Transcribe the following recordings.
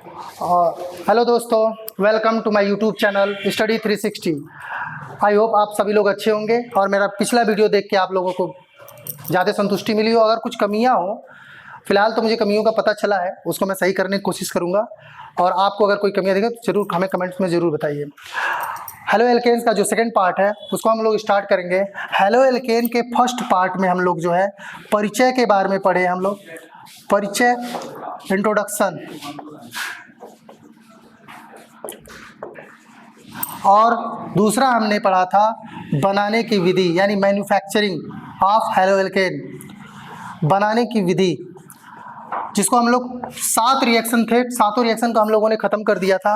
Hello दोस्तों, welcome to my YouTube channel study 360। I hope आप सभी लोग अच्छे होंगे और मेरा पिछला वीडियो देख के आप लोगों को ज़्यादा संतुष्टि मिली हो। अगर कुछ कमियां हो, फिलहाल तो मुझे कमियों का पता चला है, उसको मैं सही करने की कोशिश करूँगा। और आपको अगर कोई कमियां दिखे तो जरूर हमें कमेंट्स में ज़रूर बताइए। हेलो एल्केन्स का जो सेकंड पार्ट है उसको हम लोग स्टार्ट करेंगे। हेलो एल्केन के फर्स्ट पार्ट में हम लोग जो है परिचय के बारे में पढ़े। हम लोग परिचय, इंट्रोडक्शन, और दूसरा हमने पढ़ा था बनाने की विधि यानी मैन्युफैक्चरिंग ऑफ हेलो एल्केन, बनाने की विधि, जिसको हम लोग 7 रिएक्शन थे, सातों रिएक्शन को हम लोगों ने ख़त्म कर दिया था।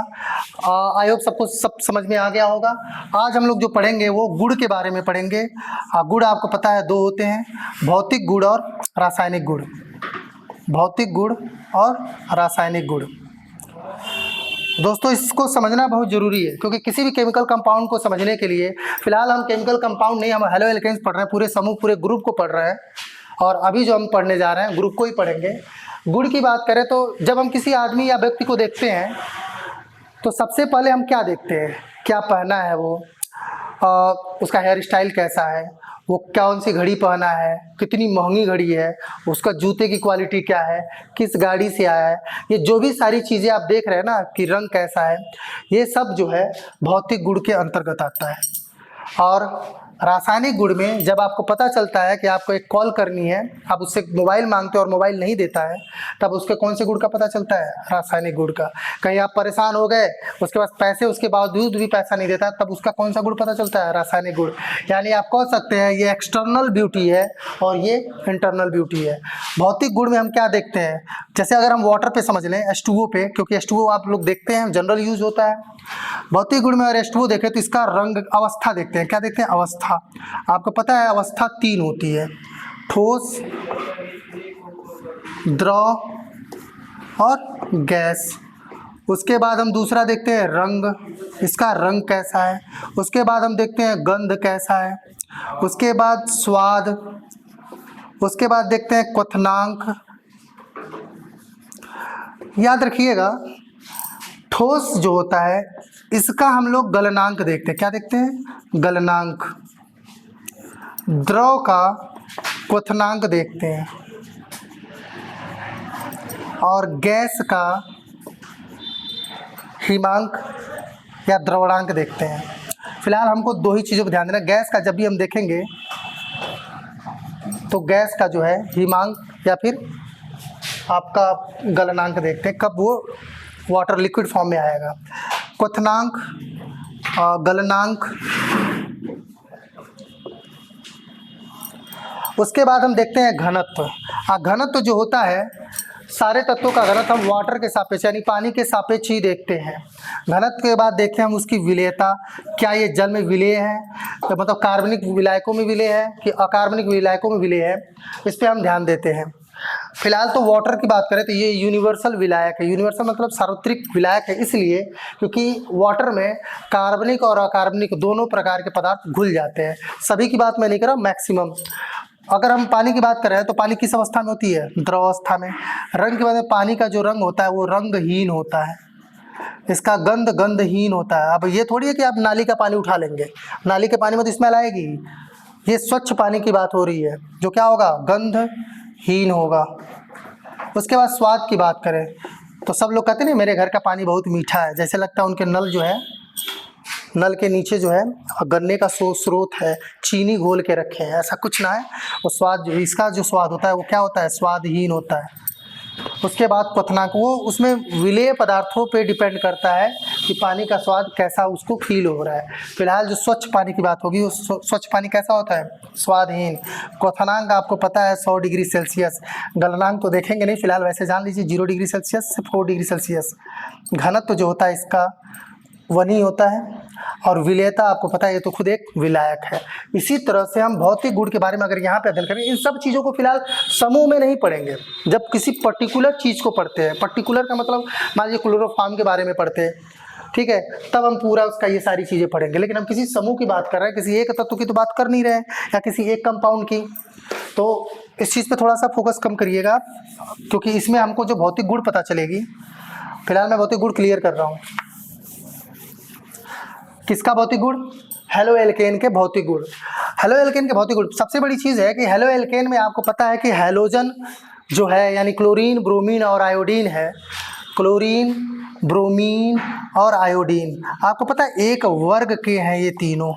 आई होप सबको सब समझ में आ गया होगा। आज हम लोग जो पढ़ेंगे वो गुड़ के बारे में पढ़ेंगे। गुड़ आपको पता है 2 होते हैं, भौतिक गुड़ और रासायनिक गुड़। भौतिक गुड़ और रासायनिक गुड़ दोस्तों, इसको समझना बहुत ज़रूरी है, क्योंकि किसी भी केमिकल कंपाउंड को समझने के लिए, फिलहाल हम केमिकल कंपाउंड नहीं, हम हेलो एल्केन्स पढ़ रहे हैं, पूरे समूह पूरे ग्रुप को पढ़ रहे हैं। और अभी जो हम पढ़ने जा रहे हैं ग्रुप को ही पढ़ेंगे। गुड़ की बात करें तो जब हम किसी आदमी या व्यक्ति को देखते हैं तो सबसे पहले हम क्या देखते हैं, क्या पहना है वो, उसका हेयर स्टाइल कैसा है, वो कौन सी घड़ी पहना है, कितनी महंगी घड़ी है, उसका जूते की क्वालिटी क्या है, किस गाड़ी से आया है, ये जो भी सारी चीज़ें आप देख रहे हैं ना कि रंग कैसा है, ये सब जो है भौतिक गुण के अंतर्गत आता है। और रासायनिक गुण में जब आपको पता चलता है कि आपको एक कॉल करनी है, आप उससे मोबाइल मांगते हो और मोबाइल नहीं देता है, तब उसके कौन से गुण का पता चलता है, रासायनिक गुण का। कहीं आप परेशान हो गए, उसके पास पैसे, उसके बावजूद भी पैसा नहीं देता, तब उसका कौन सा गुण पता चलता है, रासायनिक गुण। यानी आप कह सकते हैं ये एक्सटर्नल ब्यूटी है और ये इंटरनल ब्यूटी है। भौतिक गुण में हम क्या देखते हैं, जैसे अगर हम वाटर पे समझ लें, H2O पे, क्योंकि H2O आप लोग देखते हैं जनरल यूज होता है। भौतिक गुण में अगर H2O देखें तो इसका रंग, अवस्था देखते हैं। क्या देखते हैं, अवस्था। आपको पता है अवस्था 3 होती है, ठोस, द्रव और गैस। उसके बाद हम दूसरा देखते हैं रंग, इसका रंग कैसा है। उसके बाद हम देखते हैं गंध कैसा है। उसके बाद स्वाद। उसके बाद देखते हैं क्वथनांक। याद रखिएगा, ठोस जो होता है इसका हम लोग गलनांक देखते हैं। क्या देखते हैं, गलनांक। द्रव का क्वथनांक देखते हैं और गैस का हिमांक या द्रवणांक देखते हैं। फिलहाल हमको 2 ही चीज़ों पर ध्यान देना। गैस का जब भी हम देखेंगे तो गैस का जो है हिमांक या फिर आपका गलनांक देखते हैं, कब वो वाटर लिक्विड फॉर्म में आएगा। क्वथनांक, गलनांक। उसके बाद हम देखते हैं घनत्व। घनत्व जो होता है, सारे तत्वों का घनत्व हम वाटर के सापेक्ष यानी पानी के सापेक्ष ही देखते हैं। घनत्व के बाद देखते हैं हम उसकी विलेयता, क्या ये जल में विलेय है, तो मतलब कार्बनिक विलायकों में विलेय है कि अकार्बनिक विलायकों में विलेय है, इस पर हम ध्यान देते हैं। फिलहाल तो वाटर की बात करें तो ये यूनिवर्सल विलायक है। यूनिवर्सल मतलब सार्वत्रिक विलायक है, इसलिए क्योंकि वाटर में कार्बनिक और अकार्बनिक दोनों प्रकार के पदार्थ घुल जाते हैं। सभी की बात मैं नहीं कर रहा, मैक्सिमम। अगर हम पानी की बात करें तो पानी किस अवस्था में होती है, द्रव अवस्था में। रंग के बाद में पानी का जो रंग होता है वो रंगहीन होता है, इसका गंध गंधहीन होता है। अब ये थोड़ी है कि आप नाली का पानी उठा लेंगे, नाली के पानी में तो स्मेल आएगी। ये स्वच्छ पानी की बात हो रही है जो क्या होगा, गंधहीन होगा। उसके बाद स्वाद की बात करें तो सब लोग कहते हैं ना मेरे घर का पानी बहुत मीठा है, जैसे लगता है उनके नल जो है, नल के नीचे जो है गन्ने का स्रोत है, चीनी घोल के रखे हैं, ऐसा कुछ ना है। वो स्वाद, इसका जो स्वाद होता है वो क्या होता है, स्वादहीन होता है। उसके बाद क्वथनांक, वो उसमें विलेय पदार्थों पे डिपेंड करता है कि पानी का स्वाद कैसा उसको फील हो रहा है। फिलहाल जो स्वच्छ पानी की बात होगी, वो स्वच्छ पानी कैसा होता है, स्वादहीन। क्वथनांक आपको पता है 100 डिग्री सेल्सियस। गलनांक तो देखेंगे नहीं, फिलहाल वैसे जान लीजिए 0 डिग्री सेल्सियस से 4 डिग्री सेल्सियस। घनत्व जो होता है इसका 1 ही होता है। और विलेयता आपको पता है ये तो खुद एक विलायक है। इसी तरह से हम भौतिक गुण के बारे में अगर यहाँ पे अध्ययन करें, इन सब चीज़ों को फिलहाल समूह में नहीं पढ़ेंगे। जब किसी पर्टिकुलर चीज़ को पढ़ते हैं, पर्टिकुलर का मतलब मान लीजिए क्लोरोफॉर्म के बारे में पढ़ते हैं, ठीक है, तब हम पूरा उसका ये सारी चीज़ें पढ़ेंगे। लेकिन हम किसी समूह की बात कर रहे हैं, किसी एक तत्व की तो बात कर नहीं रहे हैं, या किसी एक कंपाउंड की, तो इस चीज़ पे थोड़ा सा फोकस कम करिएगा, क्योंकि इसमें हमको जो भौतिक गुण पता चलेगी फिलहाल मैं भौतिक गुण क्लियर कर रहा हूँ। किसका भौतिक गुण? हेलो एल्केन के भौतिक गुण। हेलो एल्केन के भौतिक गुण, सबसे बड़ी चीज़ है कि हेलो एल्केन में आपको पता है कि हैलोजन जो है यानी क्लोरीन, ब्रोमीन और आयोडीन है। क्लोरीन, ब्रोमीन और आयोडीन आपको पता है एक वर्ग के हैं ये तीनों।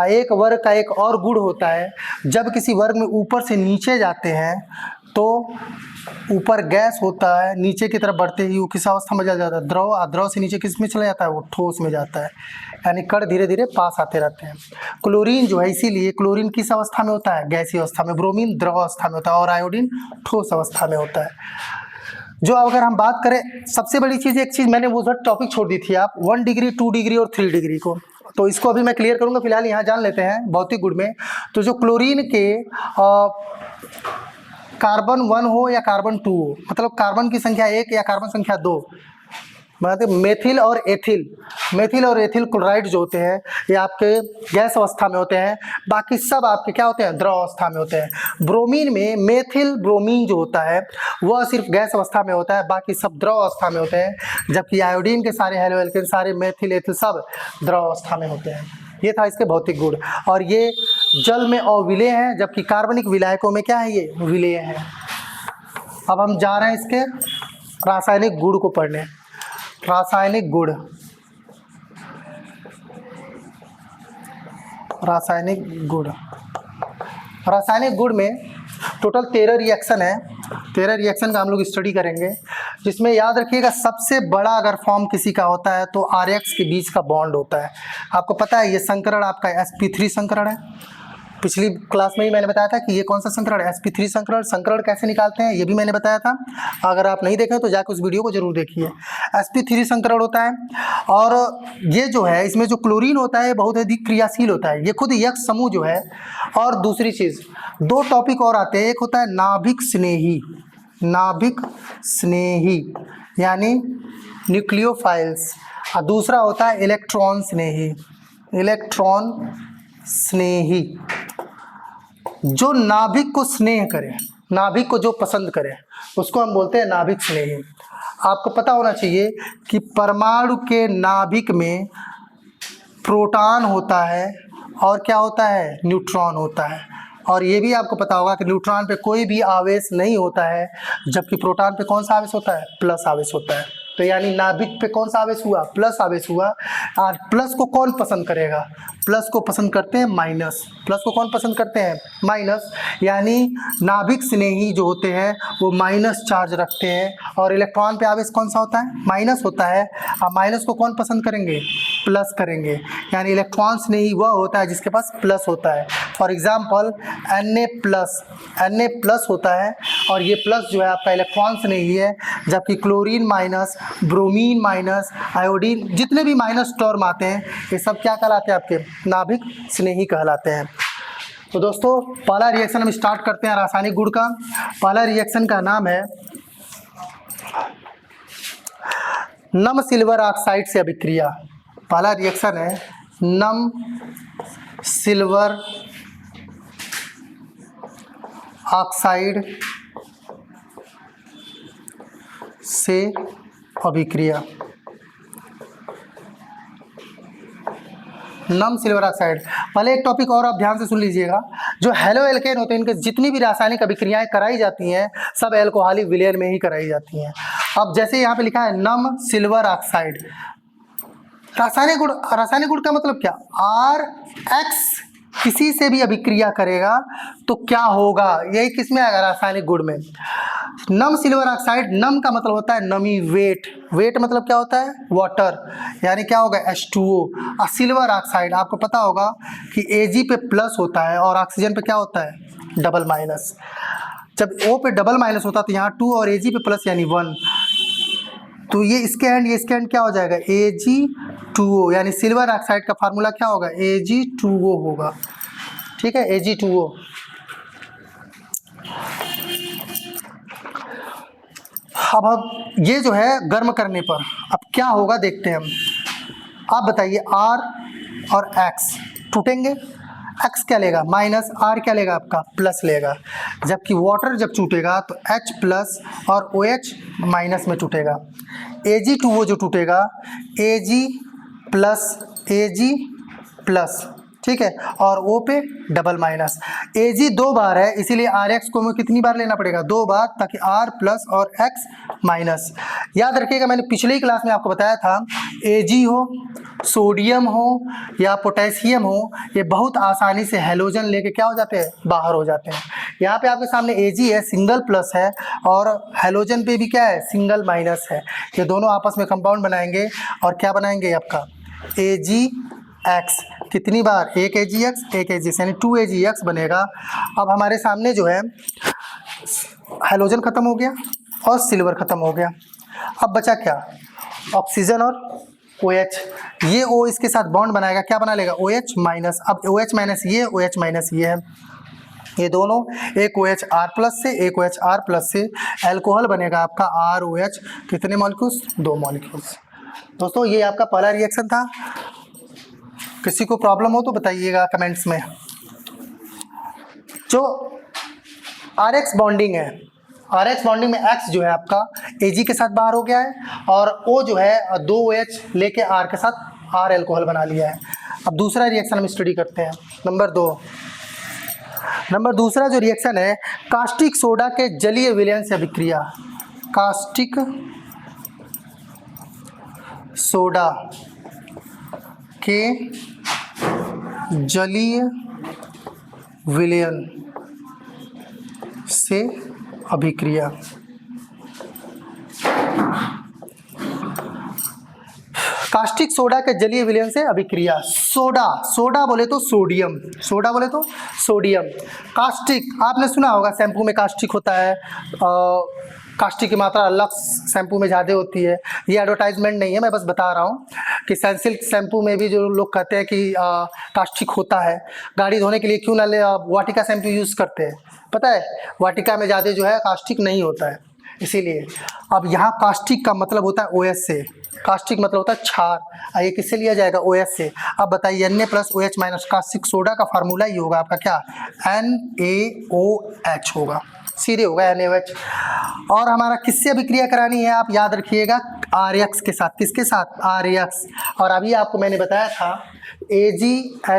एक वर्ग का एक और गुण होता है, जब किसी वर्ग में ऊपर से नीचे जाते हैं तो ऊपर गैस होता है, नीचे की तरफ बढ़ते ही वो किस अवस्था में चला जाता है? द्रव। द्रव से नीचे किस में चला जाता है? वो ठोस में जाता है, यानी कण धीरे धीरे पास आते रहते हैं। क्लोरीन जो है इसीलिए क्लोरीन किस अवस्था में होता है? गैसीय अवस्था में। ब्रोमीन द्रव अवस्था में होता है और आयोडीन ठोस अवस्था में होता है। जो अगर हम बात करें, सबसे बड़ी चीज़ एक चीज़ मैंने वो टॉपिक छोड़ दी थी आप 1 डिग्री, 2 डिग्री और 3 डिग्री को, तो इसको अभी मैं क्लियर करूंगा। फिलहाल यहाँ जान लेते हैं भौतिक गुण में। तो जो क्लोरीन के कार्बन 1 हो या कार्बन 2 हो, मतलब कार्बन की संख्या 1 या कार्बन संख्या 2, मतलब मेथिल और एथिल क्लोराइड जो होते हैं ये आपके गैस अवस्था में होते हैं, बाकी सब आपके क्या होते हैं? द्रव अवस्था में होते हैं। ब्रोमीन में मेथिल ब्रोमीन जो होता है वह सिर्फ गैस अवस्था में होता है, बाकी सब द्रव अवस्था में होते हैं। जबकि आयोडीन के सारे हेलो एल्केन, सारे मेथिल एथिल सब द्रव अवस्था में होते हैं। ये था इसके भौतिक गुण। और ये जल में अविलेय हैं, जबकि कार्बनिक विलायकों में क्या है? ये विलेय हैं। अब हम जा रहे हैं इसके रासायनिक गुण को पढ़ने। रासायनिक गुण, रासायनिक गुण, रासायनिक गुण में टोटल 13 रिएक्शन है। 13 रिएक्शन का हम लोग स्टडी करेंगे, जिसमें याद रखिएगा सबसे बड़ा अगर फॉर्म किसी का होता है तो RX के बीच का बॉन्ड होता है। आपको पता है ये संकरण आपका sp3 संकरण है। पिछली क्लास में ही मैंने बताया था कि ये कौन सा संकरण है? sp3 संकरण। संकरण कैसे निकालते हैं ये भी मैंने बताया था, अगर आप नहीं देखें तो जाकर उस वीडियो को जरूर देखिए। sp3 संकरण होता है, और ये जो है इसमें जो क्लोरीन होता है बहुत अधिक क्रियाशील होता है, ये खुद यक्ष समूह जो है। और दूसरी चीज़, 2 टॉपिक और आते हैं, एक होता है नाभिक स्नेही, नाभिक स्नेही यानी न्यूक्लियोफाइल्स, और दूसरा होता है इलेक्ट्रॉन स्नेही, इलेक्ट्रॉन स्नेही। जो नाभिक को स्नेह करे, नाभिक को जो पसंद करे उसको हम बोलते हैं नाभिक स्नेही। आपको पता होना चाहिए कि परमाणु के नाभिक में प्रोटॉन होता है और क्या होता है? न्यूट्रॉन होता है। और ये भी आपको पता होगा कि न्यूट्रॉन पे कोई भी आवेश नहीं होता है, जबकि प्रोटॉन पे कौन सा आवेश होता है? प्लस आवेश होता है। तो यानी नाभिक पे कौन सा आवेश हुआ? प्लस आवेश हुआ। और प्लस को कौन पसंद करेगा? प्लस को पसंद करते हैं माइनस। प्लस को कौन पसंद करते हैं? माइनस। यानी नाभिक स्नेही जो होते हैं वो माइनस चार्ज रखते हैं, और इलेक्ट्रॉन पे आवेश कौन सा होता है? माइनस होता है। और माइनस को कौन पसंद करेंगे? प्लस करेंगे। यानी इलेक्ट्रॉन स्नेही वह होता है जिसके पास प्लस होता है। फॉर एग्जाम्पल Na प्लस होता है, और ये प्लस जो है आपका इलेक्ट्रॉन स्नेही है, जबकि chlorine minus, bromine minus, iodine, जितने भी माइनस टर्म आते हैं ये सब क्या कहलाते हैं? आपके नाभिक स्नेही कहलाते हैं। तो दोस्तों पहला रिएक्शन हम स्टार्ट करते हैं रासायनिक गुण का। पहला रिएक्शन का नाम है नम सिल्वर ऑक्साइड से अभिक्रिया। पहला रिएक्शन है नम सिल्वर ऑक्साइड से अभिक्रिया। नम सिल्वर ऑक्साइड। पहले एक टॉपिक और आप ध्यान से सुन लीजिएगा। जो हेलो एल्केन होते हैं इनके जितनी भी रासायनिक अभिक्रियाएं कराई जाती हैं सब एल्कोहलिक विलयन में ही कराई जाती हैं। अब जैसे यहाँ पे लिखा है नम सिल्वर ऑक्साइड, रासायनिक गुण का मतलब क्या? RX किसी से भी अभिक्रिया करेगा तो क्या होगा? यही किसमें आएगा? रासायनिक गुण में। नम सिल्वर ऑक्साइड, नम का मतलब होता है नमी, वेट। वेट मतलब क्या होता है? वाटर, यानी क्या होगा? H2O। और सिल्वर ऑक्साइड आपको पता होगा कि Ag पे प्लस होता है और ऑक्सीजन पे क्या होता है? Double minus. जब O पे डबल माइनस होता है तो यहाँ 2 और Ag पे प्लस यानी 1, तो ये इसके एंड क्या हो जाएगा? Ag2O। यानी सिल्वर ऑक्साइड का फार्मूला क्या होगा? Ag2O होगा। ठीक है, Ag2O। अब ये जो है गर्म करने पर अब क्या होगा देखते हैं हम। आप बताइए, R और X टूटेंगे? एक्स क्या लेगा माइनस, आर क्या लेगा आपका प्लस लेगा। जबकि वाटर जब टूटेगा तो H प्लस और OH माइनस में टूटेगा। Ag2 वो जो टूटेगा Ag प्लस, ठीक है, और O पे डबल माइनस। Ag 2 बार है इसीलिए RX को हमें कितनी बार लेना पड़ेगा 2 बार, ताकि R प्लस और X माइनस। याद रखिएगा मैंने पिछले ही क्लास में आपको बताया था Ag हो, सोडियम हो या पोटेशियम हो, ये बहुत आसानी से हैलोजन लेके क्या हो जाते हैं बाहर हो जाते हैं। यहाँ पे आपके सामने Ag है सिंगल प्लस है और हैलोजन पे भी क्या है सिंगल माइनस है। ये दोनों आपस में कंपाउंड बनाएंगे और क्या बनाएंगे आपका AgX। कितनी बार एक AgX एक AgX यानी 2 AgX बनेगा। अब हमारे सामने जो है हैलोजन खत्म हो गया और सिल्वर खत्म हो गया। अब बचा क्या ऑक्सीजन और OH। ये O इसके साथ बॉन्ड बनाएगा, क्या बना लेगा OH माइनस। अब OH माइनस ये OH माइनस ये है, ये दोनों एक OH R प्लस से एक OH R प्लस से एल्कोहल बनेगा आपका ROH। कितने मॉलिक्यूल्स 2 मॉलिक्यूल्स। दोस्तों ये आपका पहला रिएक्शन था। किसी को प्रॉब्लम हो तो बताइएगा कमेंट्स में। जो RX बॉन्डिंग है, RX बॉन्डिंग में X जो है आपका Ag के साथ बाहर हो गया है और O जो है 2 OH लेके R के साथ R एल्कोहल बना लिया है। अब दूसरा रिएक्शन हम स्टडी करते हैं। नंबर दूसरा जो रिएक्शन है कास्टिक सोडा के जलीय विलयन से अभिक्रिया। कास्टिक सोडा के जलीय विलयन से अभिक्रिया। कास्टिक सोडा के जलीय विलयन से अभिक्रिया। सोडा बोले तो सोडियम, कास्टिक आपने सुना होगा शैम्पू में कास्टिक होता है, कास्टिक की मात्रा लक्स शैम्पू में ज़्यादा होती है। ये एडवर्टाइजमेंट नहीं है, मैं बस बता रहा हूँ कि सनसिल्क शैम्पू में भी जो लोग कहते हैं कि कास्टिक होता है, गाड़ी धोने के लिए क्यों ना ले वाटिका शैम्पू यूज़ करते हैं, पता है वाटिका में ज़्यादा जो है कास्टिक नहीं होता है इसीलिए। अब यहाँ कास्टिक का मतलब होता है OH से, कास्टिक मतलब होता है क्षार। ये किससे लिया जाएगा OH से। अब बताइए Na plus OH minus caustic soda का फार्मूला ही होगा आपका क्या NaOH होगा, सीधे होगा NaOH। और हमारा किससे अभिक्रिया करानी है आप याद रखिएगा RX के साथ। किसके साथ RX। और अभी आपको मैंने बताया था Ag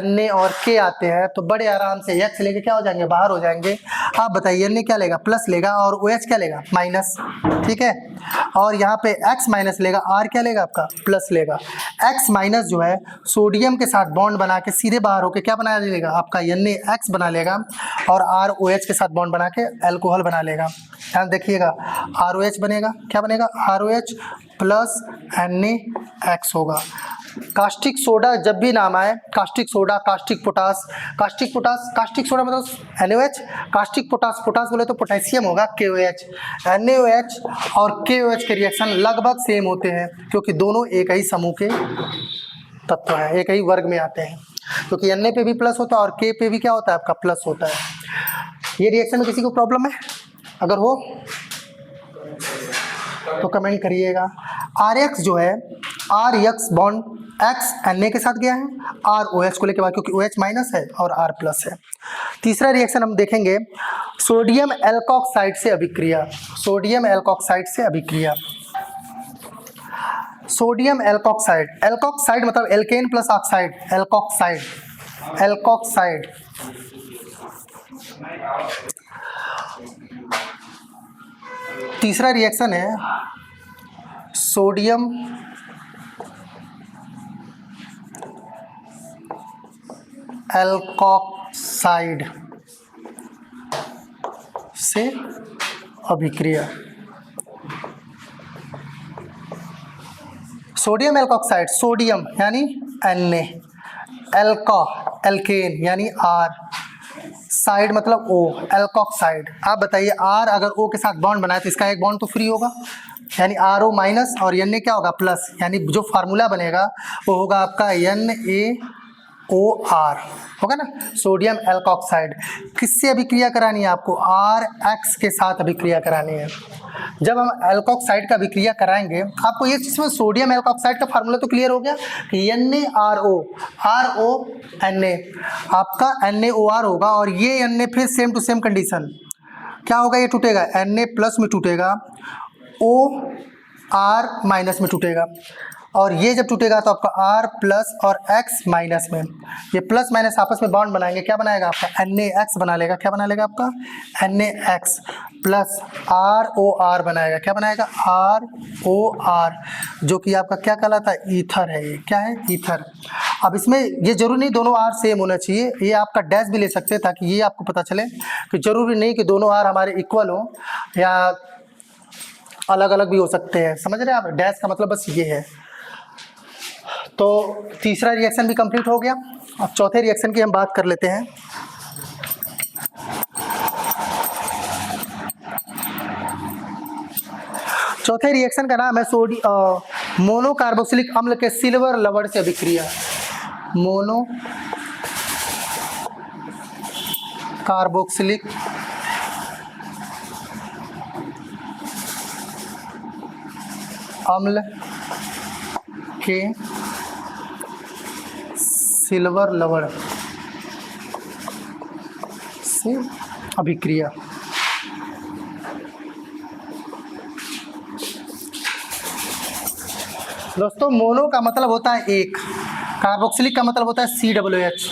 Na और K आते हैं तो बड़े आराम से X लेके क्या हो जाएंगे बाहर हो जाएंगे। आप बताइए Na क्या लेगा प्लस लेगा और OH क्या लेगा माइनस, ठीक है। और यहाँ पे X माइनस लेगा, R क्या लेगा आपका प्लस लेगा। X माइनस जो है सोडियम के साथ बॉन्ड बना के सीधे बाहर होके क्या बना लेगा आपका NaX बना लेगा और ROH के साथ बॉन्ड बना के एल्कोहल बना लेगा। ध्यान देखिएगा ROH बनेगा, क्या बनेगा ROH प्लस NaX होगा। कास्टिक सोडा जब भी नाम आए, caustic soda, caustic potash, caustic soda मतलब NaOH, कास्टिक पोटास बोले तो पोटेशियम होगा KOH। NaOH और KOH के रिएक्शन लगभग सेम होते हैं क्योंकि दोनों एक ही समूह के तत्व हैं, एक ही वर्ग में आते हैं। क्योंकि Na पे भी प्लस होता है और K पे भी क्या होता है आपका प्लस होता है। ये रिएक्शन में किसी को प्रॉब्लम है, अगर हो तो कमेंट करिएगा। RX जो है RX बॉन्ड X Na के साथ गया है ROH को लेके बाद, क्योंकि OH माइनस है और R प्लस है। तीसरा रिएक्शन हम देखेंगे सोडियम एल्कोक्साइड से अभिक्रिया। सोडियम एल्कोक्साइड से अभिक्रिया। सोडियम एल्कोक्साइड, एल्कोक्साइड मतलब एल्केन प्लस ऑक्साइड, एल्कोक्साइड। तीसरा रिएक्शन है सोडियम एल्कोक्साइड से अभिक्रिया। सोडियम एल्कोक्साइड, सोडियम यानी Na, एल्केन यानी R, साइड मतलब O, एल्कोक्साइड। आप बताइए R अगर O के साथ बॉन्ड बनाए तो इसका एक बॉन्ड तो फ्री होगा यानी RO माइनस और Na क्या होगा प्लस, यानी जो फार्मूला बनेगा वो होगा आपका NaOR होगा ना। सोडियम एल्कोक्साइड किससे अभिक्रिया करानी है आपको RX के साथ अभिक्रिया करानी है। जब हम एल्कोक्साइड का अभिक्रिया कराएंगे, आपको ये इसमें सोडियम एल्कोक्साइड का फार्मूला तो क्लियर हो गया कि NaRO, RO Na, आपका NaOR होगा, और ये Na फिर सेम टू सेम कंडीशन क्या होगा, ये टूटेगा Na प्लस में टूटेगा, OR माइनस में टूटेगा, और ये जब टूटेगा तो आपका R प्लस और X माइनस में, ये प्लस माइनस आपस में बॉन्ड बनाएंगे, क्या बनाएगा आपका NaX बना लेगा, क्या बना लेगा आपका NaX प्लस ROR बनाएगा, क्या बनाएगा ROR, जो कि आपका क्या कहलाता है, ईथर है, ये क्या है, ईथर। अब इसमें ये जरूरी नहीं दोनों R सेम होना चाहिए, ये आपका डैश भी ले सकते हैं ताकि ये आपको पता चले कि जरूरी नहीं कि दोनों R हमारे इक्वल हो या अलग अलग भी हो सकते हैं, समझ रहे हैं आप, डैश का मतलब बस ये है। तो तीसरा रिएक्शन भी कंप्लीट हो गया। अब चौथे रिएक्शन की हम बात कर लेते हैं। चौथे रिएक्शन का नाम है मोनो कार्बोक्सिलिक अम्ल के सिल्वर लवण से अभिक्रिया। मोनो कार्बोक्सिलिक अम्ल के सिल्वर लवण से अभिक्रिया। दोस्तों मोनो का मतलब होता है एक, कार्बोक्सिलिक का मतलब होता है COOH।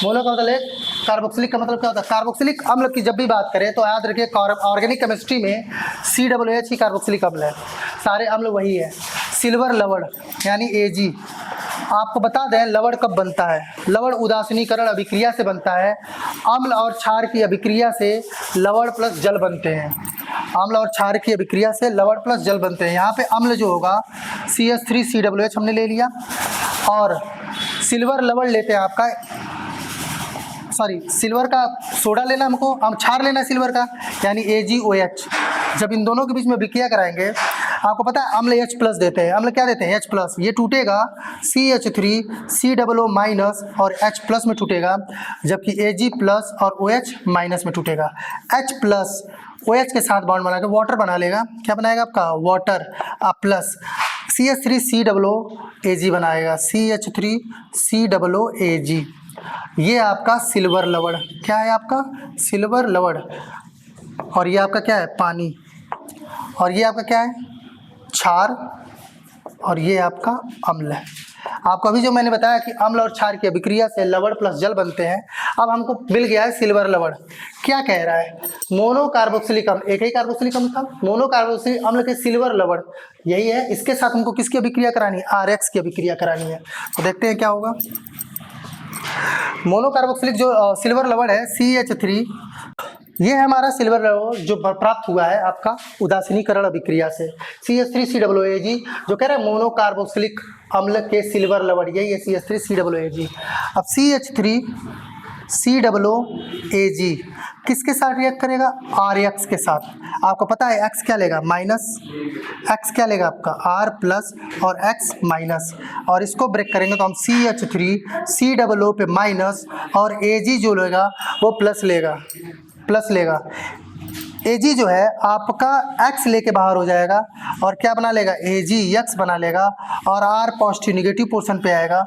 मोनो का मतलब एक, कार्बोक्सिलिक का मतलब क्या होता है, कार्बोक्सिलिक अम्ल की जब भी बात करें तो याद रखिए ऑर्गेनिक केमिस्ट्री में COOH ही कार्बोक्सिलिक अम्ल है, सारे अम्ल वही है। सिल्वर लवण यानी Ag, आपको बता दें लवण कब बनता है, लवण उदासीनीकरण अभिक्रिया से बनता है। अम्ल और क्षार की अभिक्रिया से लवण प्लस जल बनते हैं, अम्ल और क्षार की अभिक्रिया से लवण प्लस जल बनते हैं। यहाँ पे अम्ल जो होगा CH3COOH हमने ले लिया, और सिल्वर लवण लेते हैं आपका, सॉरी सिल्वर का सोडा लेना हमको, हम क्षार लेना सिल्वर का यानी AgOH। जब इन दोनों के बीच में अभिक्रिया कराएंगे, आपको पता है अम्ल H प्लस देते हैं, अम्ल क्या देते हैं H प्लस, ये टूटेगा CH3COO माइनस और H प्लस में टूटेगा, जबकि Ag प्लस और OH माइनस में टूटेगा। H प्लस OH के साथ बॉन्ड बना के वाटर बना लेगा, क्या बनाएगा आपका वाटर, प्लस CH3COO Ag बनाएगा, CH3COO Ag। ये आपका सिल्वर लवण, क्या है आपका सिल्वर लवण, और ये आपका क्या है पानी, और ये आपका क्या है क्षार, और ये आपका अम्ल है। आपको अभी जो मैंने बताया कि अम्ल और क्षार की अभिक्रिया से लवण प्लस जल बनते हैं, अब हमको मिल गया है सिल्वर लवण। क्या कह रहा है, मोनो कार्बोक्सिलिक अम्ल, एक ही कार्बोक्सिलिक अम्ल था, मोनो कार्बोक्सिलिक अम्ल के सिल्वर लवण यही है, इसके साथ हमको किसकी अभिक्रिया करानी है, RX की अभिक्रिया करानी है। तो देखते हैं क्या होगा। मोनो कार्बोक्सिलिक जो सिल्वर लवण है CH3, ये है हमारा सिल्वर लवण जो प्राप्त हुआ है आपका उदासीनीकरण अभिक्रिया से, CH3COOAg, जो कह रहा है मोनो कार्बोक्सिलिक अम्ल के सिल्वर लवण, यही है CH3COOAg। अब CH3COOAg किसके साथ रिएक्ट करेगा, RX के साथ। आपको पता है X क्या लेगा माइनस, X क्या लेगा आपका R प्लस और X माइनस, और इसको ब्रेक करेंगे तो हम CH3COO पे माइनस और Ag जो लेगा वो प्लस लेगा, प्लस लेगा। Ag जो है आपका X लेके बाहर हो जाएगा और क्या बना लेगा AgX बना लेगा, और R पॉजिटिव निगेटिव पोर्शन पे आएगा,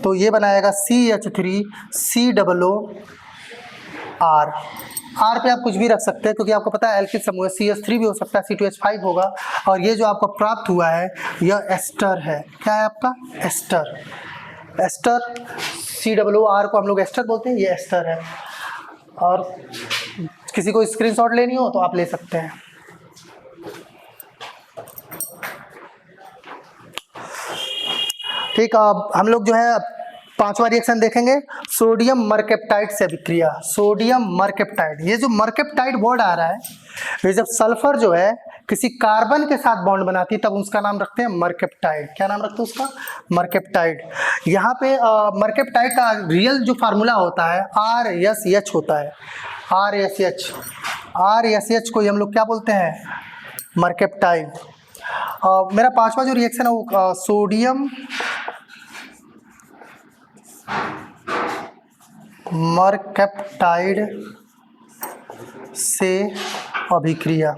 तो ये बनाएगा CH3COOR। R पे आप कुछ भी रख सकते हैं क्योंकि आपको पता है एल्किल समूह CH3 भी हो सकता है, C2H5 होगा, और ये जो आपको प्राप्त हुआ है यह एस्टर है। क्या है आपका एस्टर, एस्टर COOR को हम लोग एस्टर बोलते हैं, ये एस्टर है। और किसी को स्क्रीनशॉट लेनी हो तो आप ले सकते हैं। ठीक, अब हम लोग जो है पांचवा रिएक्शन देखेंगे, सोडियम मरकेप्टाइड से अभिक्रिया। सोडियम मरकेप्टाइड, ये जो मरकेप्टाइड वर्ड आ रहा है, ये जब सल्फर जो है किसी कार्बन के साथ बॉन्ड बनाती है तब उसका नाम रखते हैं मरकेप्टाइड। क्या नाम रखते हैं उसका, मरकेप्टाइड। यहाँ पे मरकेप्टाइड का रियल जो फार्मूला होता है RSH होता है, RSH। RSH को हम लोग क्या बोलते हैं, मरकेप्टाइड। मेरा पांचवा जो रिएक्शन है वो सोडियम मरकेप्टाइड से अभिक्रिया।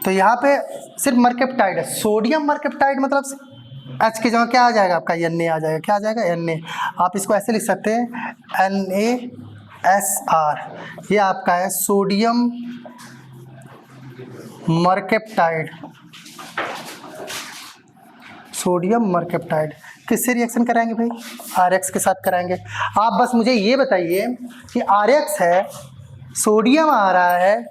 तो यहाँ पे सिर्फ मर्केप्टाइड है, सोडियम मर्केप्टाइड, मतलब H की जगह क्या आ जाएगा आपका, Na आ जाएगा। क्या आ जाएगा, Na। आप इसको ऐसे लिख सकते हैं NaSr, ये आपका है सोडियम मर्केप्टाइड। सोडियम मर्केप्टाइड किससे रिएक्शन कराएंगे भाई, RX के साथ कराएंगे। आप बस मुझे ये बताइए कि RX है, सोडियम आ रहा है,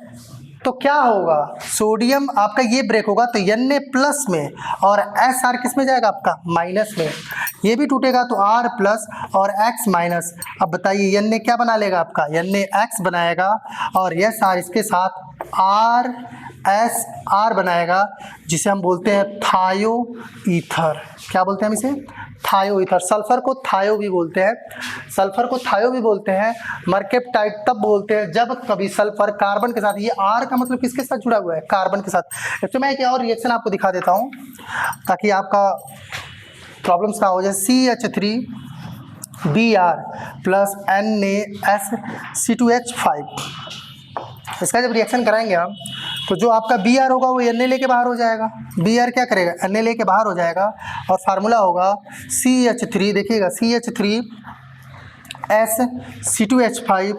तो क्या होगा, सोडियम आपका ये ब्रेक होगा तो Na प्लस में और SR किस में जाएगा आपका, माइनस में। ये भी टूटेगा तो R प्लस और X माइनस। अब बताइए Na क्या बना लेगा आपका, Na X बनाएगा और SR इसके साथ RSR बनाएगा, जिसे हम बोलते हैं थायो ईथर। क्या बोलते हैं हम इसे, थायो ईथर। सल्फर को थायो भी बोलते हैं, सल्फर को थायो भी बोलते हैं। मर्केप्टाइड तब बोलते हैं जब कभी सल्फर कार्बन के साथ, ये R का मतलब किसके साथ जुड़ा हुआ है, कार्बन के साथ। तो मैं एक और रिएक्शन आपको दिखा देता हूँ ताकि आपका प्रॉब्लम्स का हो जाए। CH3Br प्लस NaSC2H5, इसका जब रिएक्शन कराएंगे हम तो जो आपका Br होगा वो Na लेके बाहर हो जाएगा। Br क्या करेगा, Na लेके बाहर हो जाएगा और फार्मूला होगा CH3, देखिएगा CH3SC2H5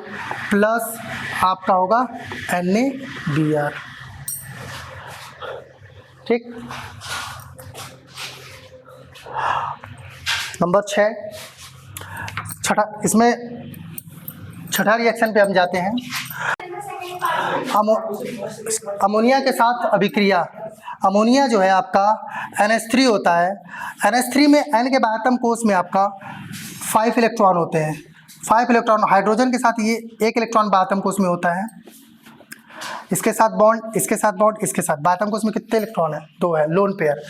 प्लस आपका होगा NaBr। ठीक, नंबर 6, इसमें छठा रिएक्शन पे हम जाते हैं। अमोनिया के साथ अभिक्रिया। अमोनिया जो है आपका NH3 होता है। NH3 में N के बाहतम कोष में आपका 5 इलेक्ट्रॉन होते हैं। 5 इलेक्ट्रॉन हाइड्रोजन के साथ ये 1 इलेक्ट्रॉन बाहतम कोष में होता है। इसके साथ बॉन्ड, इसके साथ बॉन्ड, इसके साथ। बाहतम कोष में कितने इलेक्ट्रॉन है, 2 है, लोन पेयर।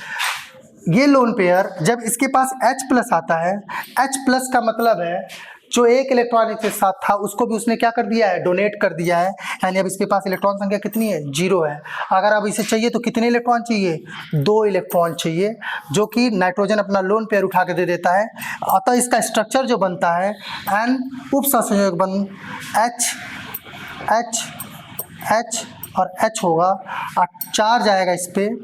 ये लोन पेयर जब इसके पास H प्लस आता है, H प्लस का मतलब है जो 1 इलेक्ट्रॉन इसके साथ था उसको भी उसने क्या कर दिया है, डोनेट कर दिया है। यानी अब इसके पास इलेक्ट्रॉन संख्या कितनी है, 0 है। अगर अब इसे चाहिए तो कितने इलेक्ट्रॉन चाहिए, 2 इलेक्ट्रॉन चाहिए, जो कि नाइट्रोजन अपना लोन पेयर उठा के दे देता है। अतः इसका स्ट्रक्चर जो बनता है N उप सहसंयोजक बंध H H H और H होगा और चार्ज आएगा इस पर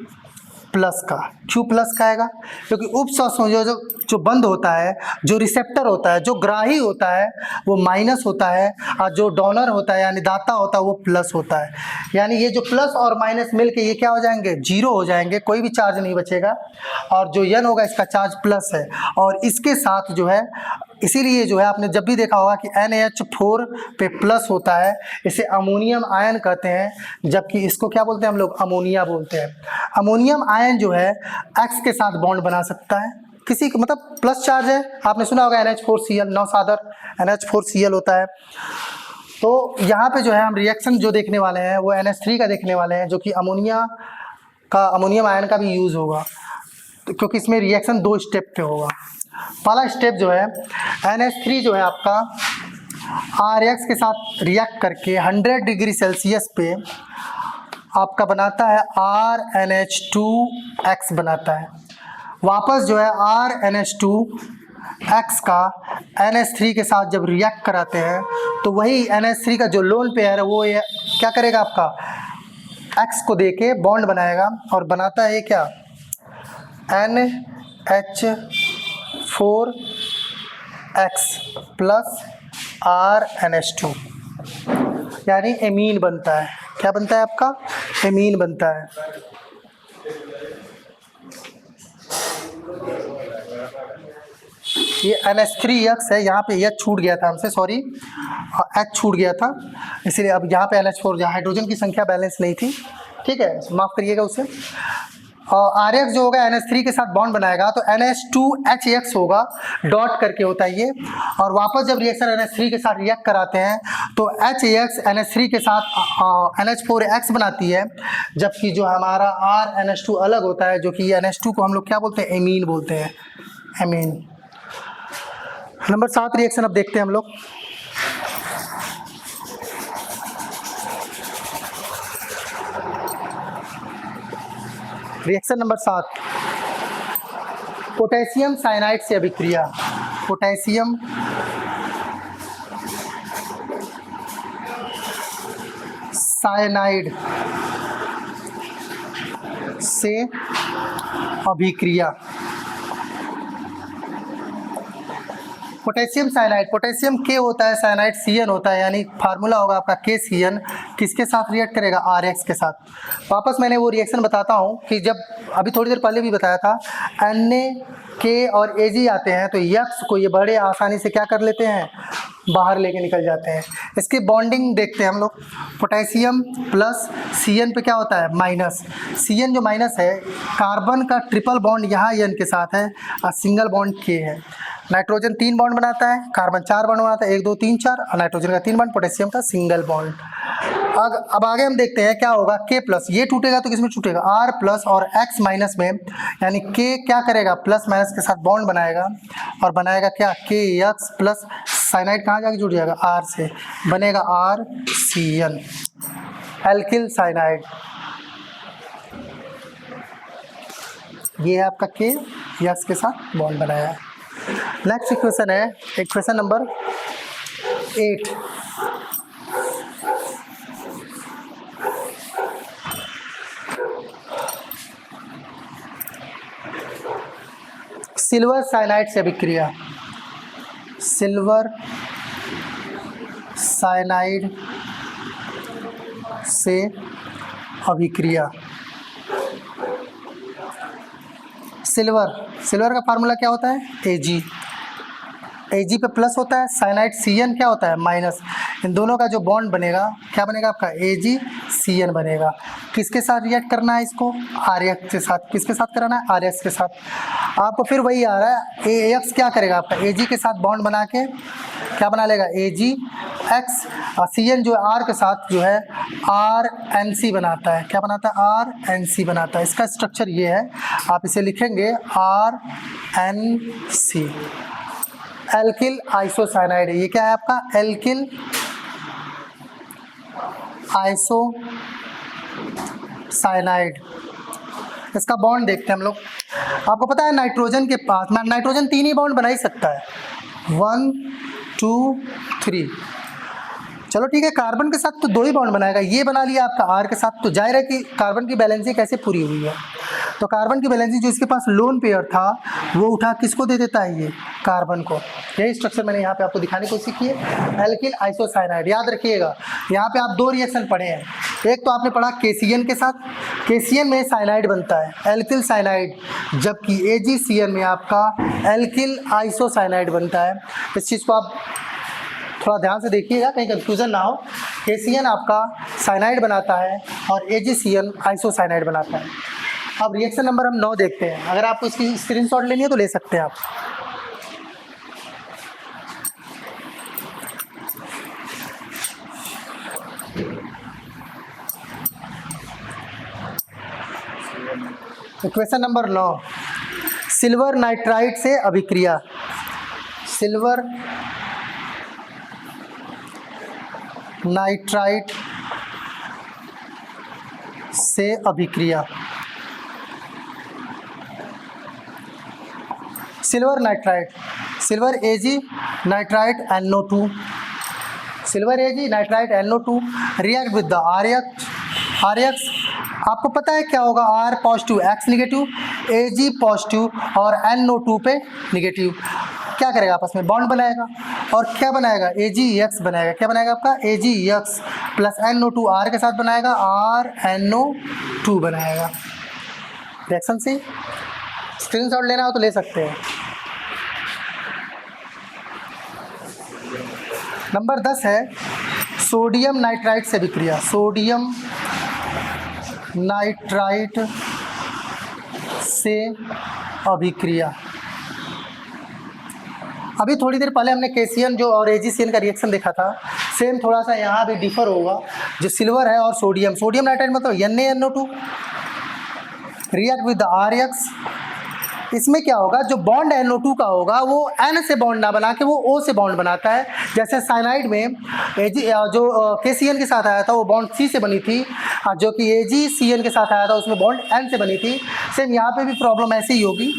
प्लस का। क्यों प्लस का आएगा, क्योंकि उप सहसंयोजक जो बंद होता है, जो रिसेप्टर होता है, जो ग्राही होता है वो माइनस होता है और जो डोनर होता है यानी दाता होता है वो प्लस होता है। यानी ये जो प्लस और माइनस मिलके ये क्या हो जाएंगे, 0 हो जाएंगे, कोई भी चार्ज नहीं बचेगा। और जो N होगा इसका चार्ज प्लस है और इसके साथ जो है, इसीलिए जो है आपने जब भी देखा होगा कि NH4 पे प्लस होता है, इसे अमोनियम आयन कहते हैं, जबकि इसको क्या बोलते हैं हम लोग, अमोनिया बोलते हैं। अमोनियम आयन जो है X के साथ बॉन्ड बना सकता है, किसी का मतलब प्लस चार्ज है, आपने सुना होगा NH4Cl, नौसादर NH4Cl होता है। तो यहाँ पे जो है हम रिएक्शन जो देखने वाले हैं वो NH3 का देखने वाले हैं, जो कि अमोनिया का, अमोनियम आयन का भी यूज़ होगा, तो क्योंकि इसमें रिएक्शन 2 स्टेप पे होगा। पहला स्टेप जो है NH3 जो है आपका RX के साथ रिएक्ट करके 100 डिग्री सेल्सियस पे आपका बनाता है RNH2X बनाता है। वापस जो है RNH2X का NH3 के साथ जब रिएक्ट कराते हैं तो वही NH3 का जो लोन पेयर है वो ये क्या करेगा, आपका X को देके बॉन्ड बनाएगा और बनाता है क्या, NH4X प्लस RNH2, यानी एमीन बनता है। क्या बनता है आपका, एमीन बनता है। ये NH3X है, यहाँ पे H छूट गया था हमसे, सॉरी H छूट गया था, इसीलिए अब यहाँ पे NH4, जहाँ हाइड्रोजन की संख्या बैलेंस नहीं थी, ठीक है, माफ़ करिएगा उसे। और RX जो होगा NH3 के साथ बॉन्ड बनाएगा तो NH2HX होगा, डॉट करके होता है ये। और वापस जब रिएक्शन NH3 के साथ रिएक्ट कराते हैं तो HX NH3 के साथ NH4X बनाती है, जबकि जो हमारा RNH2 अलग होता है, जो कि NH2 को हम लोग क्या बोलते हैं, एमीन बोलते हैं, एमीन। नंबर 7 रिएक्शन अब देखते हैं हम लोग। रिएक्शन नंबर 7, पोटेशियम साइनाइड से अभिक्रिया। पोटेशियम साइनाइड से अभिक्रिया। पोटेशियम साइनाइड, पोटेशियम के होता है, साइनाइड CN होता है, यानी फार्मूला होगा आपका KCN। किसके साथ रिएक्ट करेगा? RX के साथ। वापस मैंने वो रिएक्शन बताता हूँ कि जब अभी थोड़ी देर पहले भी बताया था, Na K और Ag आते हैं तो यक्स को ये बड़े आसानी से क्या कर लेते हैं? बाहर लेके निकल जाते हैं। इसकी बॉन्डिंग देखते हैं हम लोग। पोटेशियम प्लस CN पे क्या होता है? माइनस। CN जो माइनस है, कार्बन का ट्रिपल बॉन्ड यहाँ N के साथ है और सिंगल बॉन्ड K है। नाइट्रोजन 3 बॉन्ड बनाता है, कार्बन 4 बॉन्ड बनाता है, 1 2 3 4, और नाइट्रोजन का 3 बॉन्ड, पोटेशियम का सिंगल बॉन्ड। अब आगे हम देखते हैं क्या होगा। K प्लस, ये टूटेगा तो किसमें टूटेगा? R प्लस और X माइनस में, यानी K क्या करेगा? प्लस माइनस के साथ बॉन्ड बनाएगा और बनाएगा क्या? KX प्लस, साइनाइड कहाँ जाके जुड़ जाएगा? R से, बनेगा RCN, एल्किल साइनाइड। ये है आपका KX के साथ बॉन्ड बनाया है। नेक्स्ट इक्वेशन है इक्वेशन नंबर 8। सिल्वर साइनाइड से अभिक्रिया। सिल्वर साइनाइड से अभिक्रिया। सिल्वर का फार्मूला क्या होता है? Ag पे प्लस होता है, साइनाइड CN क्या होता है? माइनस। इन दोनों का जो बॉन्ड बनेगा क्या बनेगा आपका? AgCN बनेगा। किसके साथ रिएक्ट करना है इसको? RX के साथ। किसके साथ कराना है? RX के साथ। आपको फिर वही आ रहा है, AX क्या करेगा आपका? Ag के साथ बॉन्ड बना के क्या बना लेगा? AgX, और CN जो R के साथ जो है RNC बनाता है। क्या बनाता है? RNC बनाता है। इसका स्ट्रक्चर ये है, आप इसे लिखेंगे RNC, एल्किल आइसोसाइनाइड। ये क्या है आपका? Alkyl isocyanide. इसका बॉन्ड देखते हैं हम लोग। आपको पता है नाइट्रोजन के पास, नाइट्रोजन 3 ही बॉन्ड बना ही सकता है, 1 2 3। चलो ठीक है, कार्बन के साथ तो 2 ही बॉन्ड बनाएगा। ये बना लिया आपका R के साथ, तो जाहिर है कि कार्बन की बैलेंसी कैसे पूरी हुई है? तो कार्बन की बैलेंसी जो इसके पास लोन पेयर था वो उठा किसको दे देता है? ये कार्बन को। यही स्ट्रक्चर मैंने यहाँ पे आपको दिखाने की कोशिश की है, एल्किल आइसोसाइनाइड। याद रखिएगा, यहाँ पे आप 2 रिएक्शन पढ़े हैं। एक तो आपने पढ़ा KCN के साथ, KCN में साइनाइड बनता है एल्किल साइनाइड, जबकि AgCN में आपका एल्किल आइसोसाइनाइड बनता है। इस चीज़ को आप थोड़ा ध्यान से देखिएगा, कहीं कंफ्यूजन ना हो। KCN आपका साइनाइड बनाता है और AgCN आइसोसाइनाइड बनाता है। अब रिएक्शन नंबर हम 9 देखते हैं। अगर आपको इसकी स्क्रीनशॉट लेनी है तो ले सकते हैं आप। इक्वेशन नंबर 9, सिल्वर नाइट्राइट से अभिक्रिया। सिल्वर नाइट्राइट से अभिक्रिया। Silver nitrite, silver Ag nitrite NO2, silver Ag nitrite NO2 react with the RX। आपको पता है क्या होगा? R positive X negative, Ag positive और NO2 पे नेगेटिव। क्या करेगा? आपस में बॉन्ड बनाएगा और क्या बनाएगा? AgX बनाएगा। क्या बनाएगा आपका? AgX प्लस NO2 R के साथ बनाएगा, RNO2 बनाएगा। रिएक्शन से स्क्रीनशॉट लेना हो तो ले सकते हैं। नंबर 10 है सोडियम नाइट्राइट से अभिक्रिया। सोडियम नाइट्राइट से अभिक्रिया। अभी थोड़ी देर पहले हमने KCN जो और AgCN का रिएक्शन देखा था, सेम थोड़ा सा यहाँ भी डिफर होगा। जो सिल्वर है और सोडियम नाइट्राइट मतलब NaNO2 react with the RX। इसमें क्या होगा? जो बॉन्ड NO2 का होगा वो N से बॉन्ड ना बना के वो O से बॉन्ड बनाता है। जैसे साइनाइड में जो KCN के साथ आया था वो बॉन्ड C से बनी थी, जो कि AgCN के साथ आया था उसमें बॉन्ड N से बनी थी। सेम यहाँ पे भी प्रॉब्लम ऐसी ही होगी।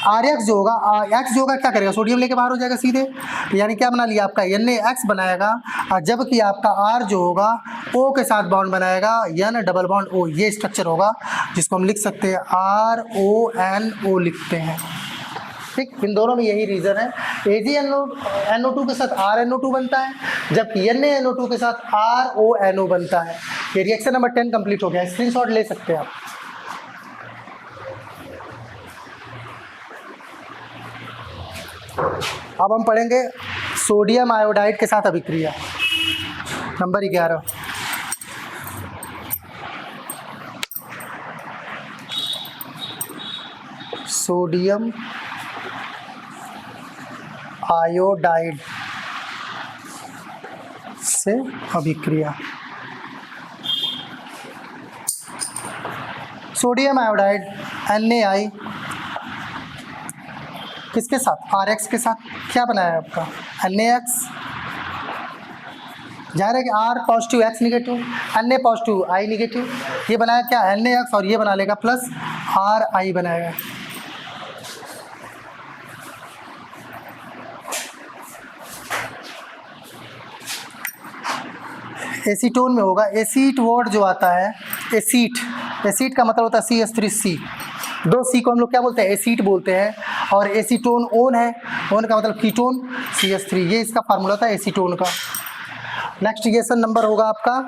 RX जो होगा, X जो होगा क्या करेगा, सोडियम लेके बाहर हो जाएगा सीधे, तो यानी क्या बना लिया आपका NaX बनाएगा, और जबकि आपका R जो होगा O के साथ बॉन्ड बनाएगा, N डबल बॉन्ड O, ये स्ट्रक्चर होगा जिसको हम लिख सकते हैं RONO लिखते हैं। ठीक, इन दोनों में यही रीज़न है। AgNO2 के साथ RNO2 बनता है, जबकि NaNO2 के साथ RONO बनता है। ये रिएक्शन नंबर 10 कंप्लीट हो गया, स्क्रीनशॉट ले सकते हैं आप। अब हम पढ़ेंगे सोडियम आयोडाइड के साथ अभिक्रिया, नंबर 11। सोडियम आयोडाइड से अभिक्रिया। सोडियम आयोडाइड Na किसके साथ, RX के साथ, क्या बनाया है आपका NaX, जा रहा है कि R positive X negative, Na positive I negative, ये बनाया क्या NaX, और ये बना लेगा प्लस RI बनाएगा। एसीटोन में होगा, एसीट वर्ड जो आता है, एसीट का मतलब होता है CH3C, दो C को हम लोग क्या बोलते हैं, एसीट बोलते हैं, और एसीटोन ओन है, ओन का मतलब कीटोन CH3, ये इसका फार्मूला था एसीटोन का। नेक्स्ट रिएक्शन नंबर होगा आपका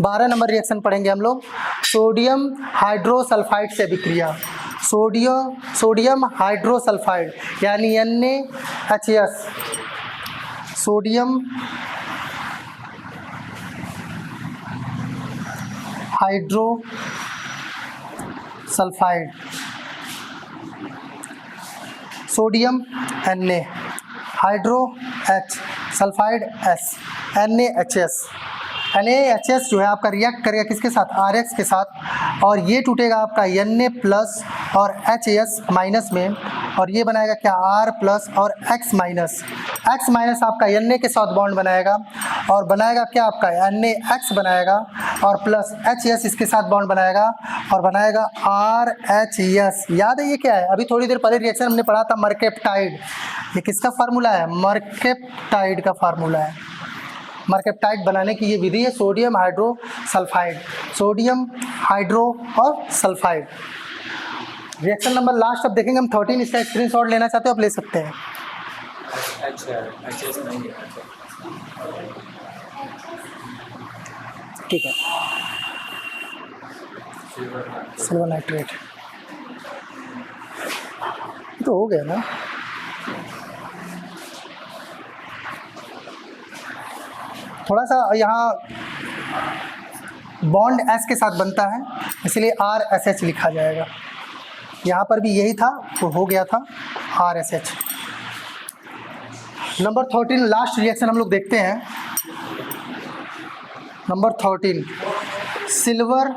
12 नंबर रिएक्शन पढ़ेंगे हम लोग, सोडियम हाइड्रोसल्फाइड से अभिक्रिया। सोडियम हाइड्रोसल्फाइड यानी NaHS, sodium hydrosulphide, sodium Na, hydro H, sulphide S, NaHS जो है आपका रिएक्ट करेगा किसके साथ, RX के साथ, और ये टूटेगा आपका Na प्लस और HAS माइनस में, और ये बनाएगा क्या R प्लस और X माइनस आपका Na के साथ बॉन्ड बनाएगा, और बनाएगा क्या आपका NaX बनाएगा, और प्लस HAS इसके साथ बॉन्ड बनाएगा, और बनाएगा RHS। याद है ये क्या है, अभी थोड़ी देर पहले रिएक्शन हमने पढ़ा था मरकेप्टाइड, ये किसका फार्मूला है, मरकेप्टाइड का फार्मूला है। मरकेप्टाइड बनाने की ये विधि है, सोडियम हाइड्रोसल्फाइड, सोडियम हाइड्रो और सल्फाइड। रिएक्शन नंबर लास्ट अब देखेंगे हम 13, इसका स्क्रीनशॉट लेना चाहते हो आप ले सकते हैं। ठीक है, सिल्वर नाइट्रेट तो हो गया ना। थोड़ा सा यहाँ बॉन्ड S के साथ बनता है, इसलिए RSH लिखा जाएगा, यहाँ पर भी यही था तो हो गया था RSH। नंबर 13 लास्ट रिएक्शन हम लोग देखते हैं। नंबर 13 सिल्वर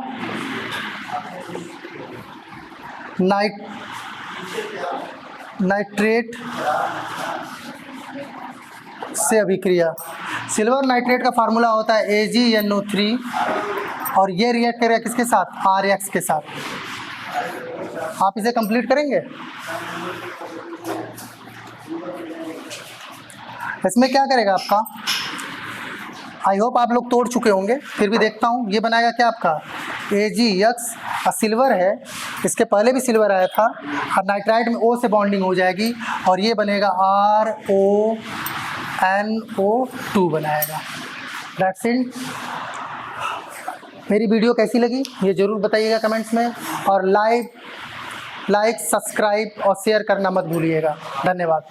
नाइट्रेट से अभिक्रिया। सिल्वर नाइट्रेट का फार्मूला होता है AgNO3, और ये रिएक्ट करेगा किसके साथ, RX के साथ। आप इसे कंप्लीट करेंगे। इसमें क्या करेगा आपका, आई होप आप लोग तोड़ चुके होंगे, फिर भी देखता हूँ। ये बनाएगा क्या आपका AgX, सिल्वर है, इसके पहले भी सिल्वर आया था, और नाइट्राइड में O से बॉन्डिंग हो जाएगी, और ये बनेगा RONO2 बनाएगा। That's it. मेरी वीडियो कैसी लगी ये ज़रूर बताइएगा कमेंट्स में, और लाइक, सब्सक्राइब और शेयर करना मत भूलिएगा। धन्यवाद।